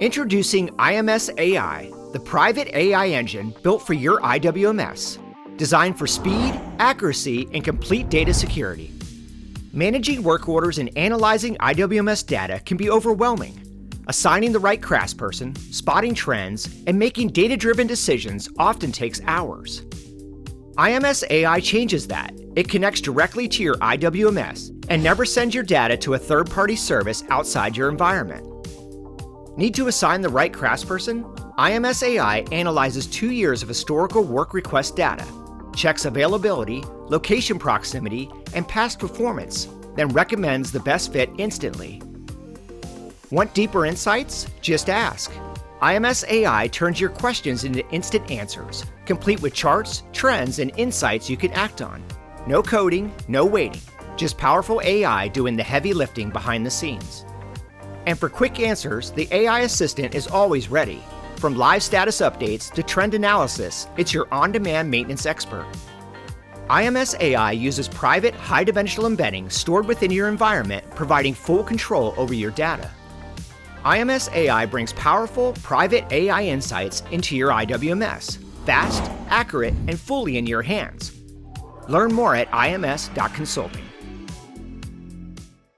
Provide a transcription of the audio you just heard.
Introducing IMS.ai, the private AI engine built for your IWMS, designed for speed, accuracy, and complete data security. Managing work orders and analyzing IWMS data can be overwhelming. Assigning the right craftsperson, spotting trends, and making data-driven decisions often takes hours. IMS.ai changes that. It connects directly to your IWMS and never sends your data to a third-party service outside your environment. Need to assign the right craftsperson? IMS.ai analyzes 2 years of historical work request data, checks availability, location proximity, and past performance, then recommends the best fit instantly. Want deeper insights? Just ask. IMS.ai turns your questions into instant answers, complete with charts, trends, and insights you can act on. No coding, no waiting, just powerful AI doing the heavy lifting behind the scenes. And for quick answers, the AI assistant is always ready. From live status updates to trend analysis, it's your on-demand maintenance expert. IMS.ai uses private, high-dimensional embeddings stored within your environment, providing full control over your data. IMS.ai brings powerful, private AI insights into your IWMS, fast, accurate, and fully in your hands. Learn more at ims.consulting.